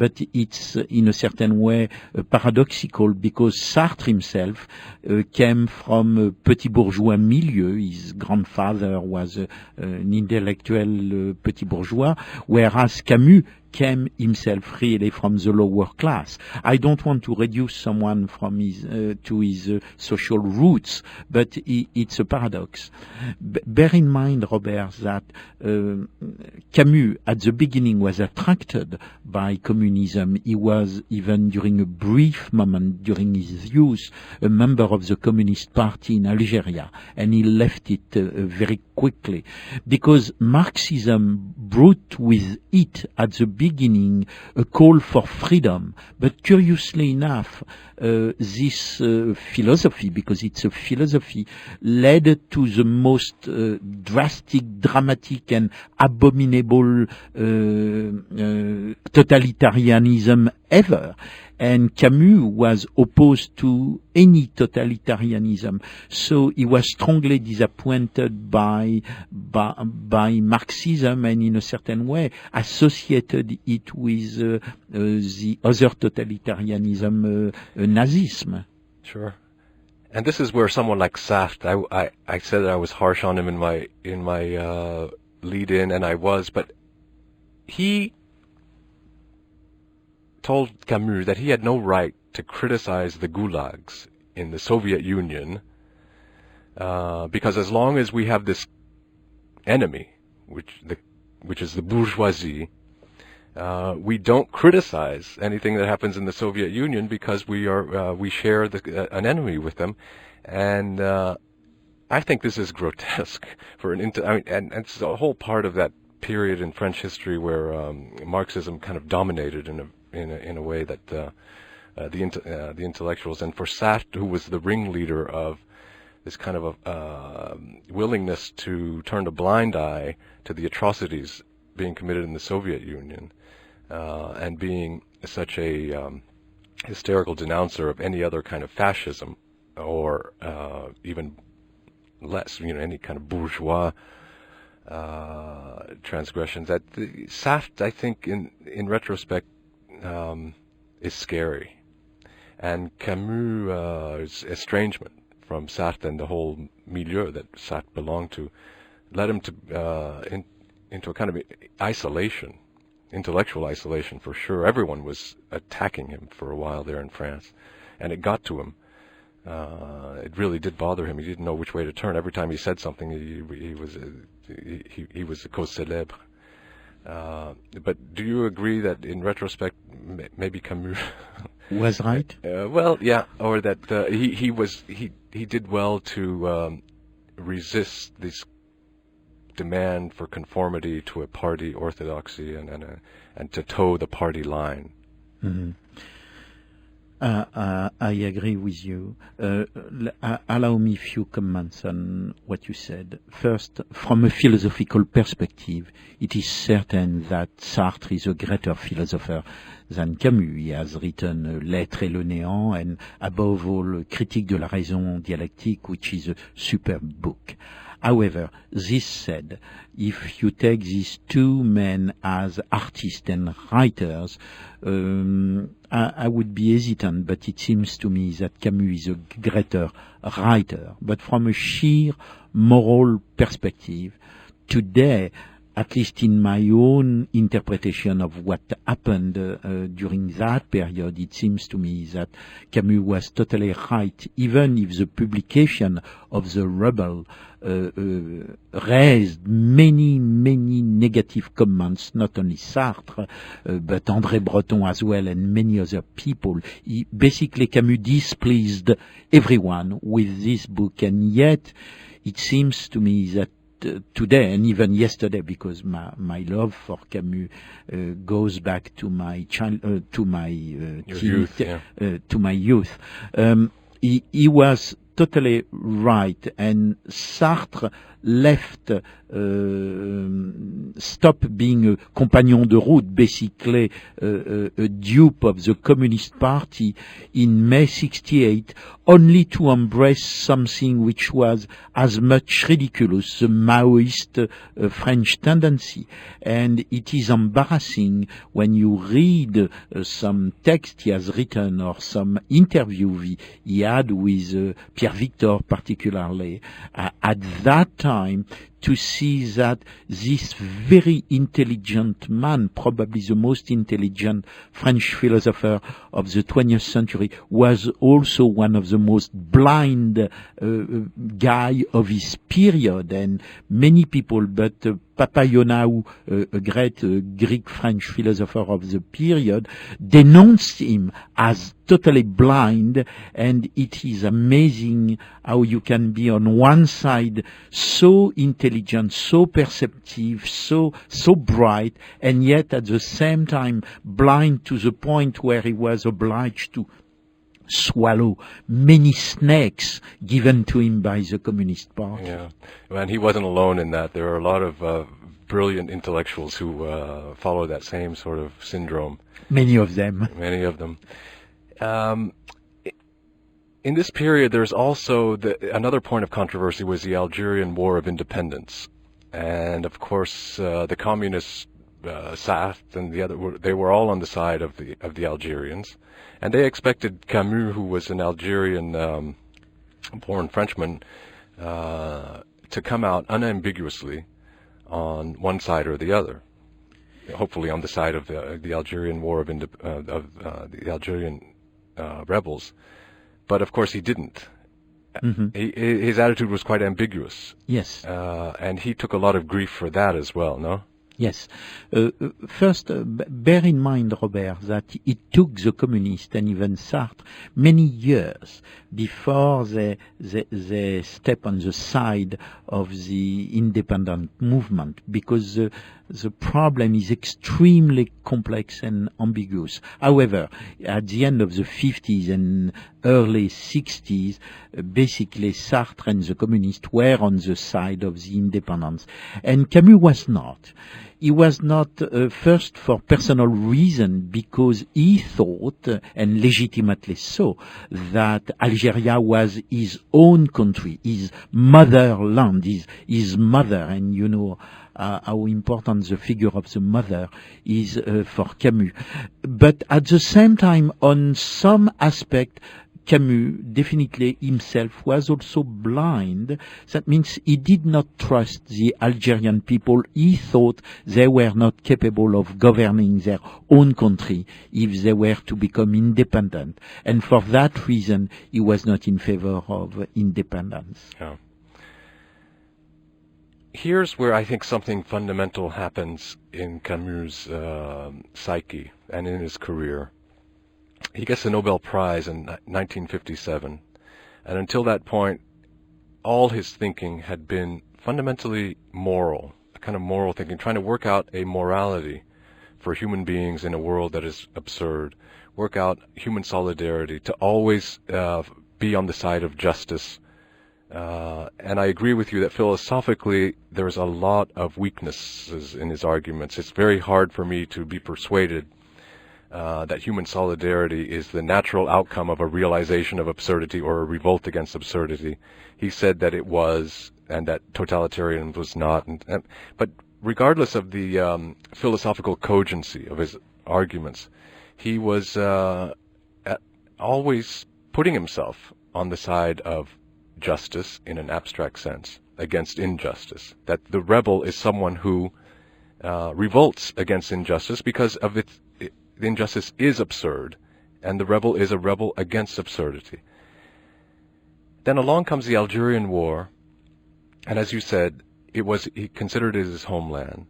but it's in a certain way paradoxical because Sartre himself came from a petit bourgeois milieu. His grandfather was an intellectual petit bourgeois, whereas Camus came himself really from the lower class. I don't want to reduce someone from his to his social roots, but it's a paradox. Bear in mind, Robert, that Camus at the beginning was attracted by communism. He was, even during a brief moment during his youth, a member of the Communist Party in Algeria, and he left it very quickly because Marxism brought with it at the beginning a call for freedom. But curiously enough, this philosophy, because it's a philosophy, led to the most drastic, dramatic and abominable totalitarianism ever. And Camus was opposed to any totalitarianism. So he was strongly disappointed by Marxism and in a certain way associated it with the other totalitarianism, Nazism. Sure. And this is where someone like Sartre, I said that I was harsh on him in my lead-in, and I was, but he told Camus that he had no right to criticize the gulags in the Soviet Union because as long as we have this enemy, which is the bourgeoisie, we don't criticize anything that happens in the Soviet Union because we share an enemy with them, and I think this is grotesque for and it's a whole part of that period in French history where Marxism kind of dominated in a way that the intellectuals, and for Sartre, who was the ringleader of this kind of a willingness to turn a blind eye to the atrocities being committed in the Soviet Union, and being such a hysterical denouncer of any other kind of fascism, or even less, any kind of bourgeois transgressions. That Sartre, I think, in retrospect, is scary, and Camus' estrangement from Sartre and the whole milieu that Sartre belonged to led him to into a kind of isolation, intellectual isolation for sure. Everyone was attacking him for a while there in France, and it got to him. It really did bother him. He didn't know which way to turn. Every time he said something, he was a cause célèbre. But do you agree that in retrospect, maybe Camus was right? Well, yeah, or that he did well to resist this demand for conformity to a party orthodoxy and to toe the party line. Mm-hmm. I agree with you. Allow me a few comments on what you said. First, from a philosophical perspective, it is certain that Sartre is a greater philosopher than Camus. He has written L'être et le néant, and above all, Critique de la raison dialectique, which is a superb book. However, this said, if you take these two men as artists and writers, I would be hesitant, but it seems to me that Camus is a greater writer. But from a sheer moral perspective, today, at least in my own interpretation of what happened during that period, it seems to me that Camus was totally right, even if the publication of The Rebel raised many negative comments, not only Sartre, but André Breton as well, and many other people. Basically, Camus displeased everyone with this book, and yet it seems to me that today, and even yesterday, because my love for Camus goes back to my youth. He was totally right, and Sartre left stop being a compagnon de route, basically a dupe of the Communist Party in May 68, only to embrace something which was as much ridiculous, the Maoist French tendency. And it is embarrassing when you read some text he has written or some interview he had with Pierre Victor particularly at that time, to see that this very intelligent man, probably the most intelligent French philosopher of the 20th century, was also one of the most blind guy of his period. And many people, but Papaionaou, a great Greek-French philosopher of the period, denounced him as totally blind. And it is amazing how you can be on one side so intelligent, so perceptive, so bright, and yet at the same time blind to the point where he was obliged to swallow many snakes given to him by the Communist Party. Yeah, and he wasn't alone in that. There are a lot of brilliant intellectuals who follow that same sort of syndrome. Many of them. Many of them. In this period, there's also another point of controversy was the Algerian War of Independence, and of course the communists, Sartre and the other, they were all on the side of the Algerians. And they expected Camus, who was an Algerian born Frenchman, to come out unambiguously on one side or the other. Hopefully on the side of the Algerian War of the Algerian rebels. But of course he didn't. Mm-hmm. His attitude was quite ambiguous. Yes. And he took a lot of grief for that as well, no? Yes. First, bear in mind, Robert, that it took the communists and even Sartre many years before they step on the side of the independent movement, because the problem is extremely complex and ambiguous. However, at the end of the 50s and early 60s, basically Sartre and the communists were on the side of the independence, and Camus was not. He was not, first for personal reason, because he thought, and legitimately so, that Algeria was his own country, his motherland, his mother, and you know how important the figure of the mother is for Camus. But at the same time, on some aspect, Camus definitely himself was also blind. That means he did not trust the Algerian people. He thought they were not capable of governing their own country if they were to become independent. And for that reason, he was not in favor of independence. Yeah. Here's where I think something fundamental happens in Camus' psyche and in his career. He gets the Nobel Prize in 1957, and until that point, all his thinking had been fundamentally moral, a kind of moral thinking, trying to work out a morality for human beings in a world that is absurd, work out human solidarity, to always be on the side of justice. And I agree with you that philosophically there's a lot of weaknesses in his arguments. It's very hard for me to be persuaded that human solidarity is the natural outcome of a realization of absurdity or a revolt against absurdity. He said that it was, and that totalitarianism was not. But regardless of the philosophical cogency of his arguments, he was always putting himself on the side of justice in an abstract sense against injustice. That the rebel is someone who revolts against injustice because of its the injustice is absurd, and the rebel is a rebel against absurdity. Then along comes the Algerian War, and as you said, he considered it his homeland.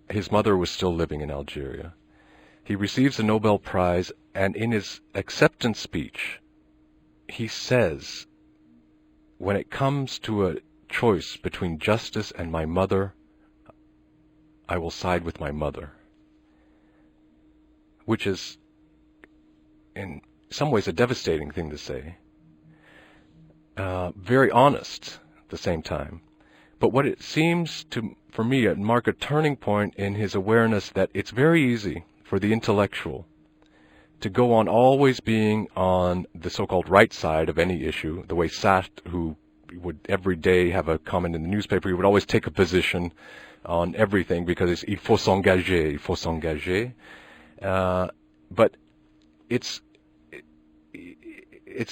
His mother was still living in Algeria. He receives the Nobel Prize, and in his acceptance speech, he says, when it comes to a choice between justice and my mother, I will side with my mother. Which is, in some ways, a devastating thing to say. Very honest at the same time. But what it seems to, for me, mark a turning point in his awareness that it's very easy for the intellectual to go on always being on the so-called right side of any issue, the way Sartre, who would every day have a comment in the newspaper, he would always take a position on everything because it's il faut s'engager, il faut s'engager. But it's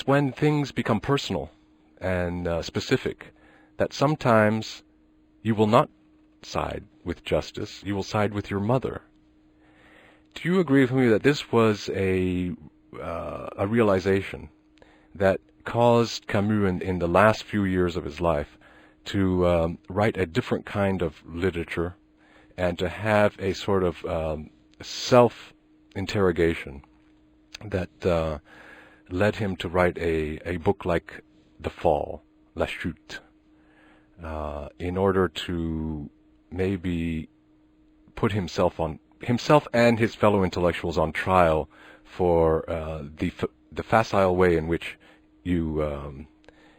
when things become personal and specific that sometimes you will not side with justice, you will side with your mother. Do you agree with me that this was a realization that caused Camus in the last few years of his life to write a different kind of literature and to have a sort of self-interrogation that led him to write a book like The Fall, La Chute, in order to maybe put himself and his fellow intellectuals on trial for the facile way in which you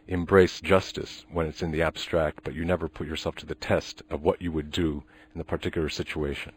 embrace justice when it's in the abstract, but you never put yourself to the test of what you would do in the particular situation?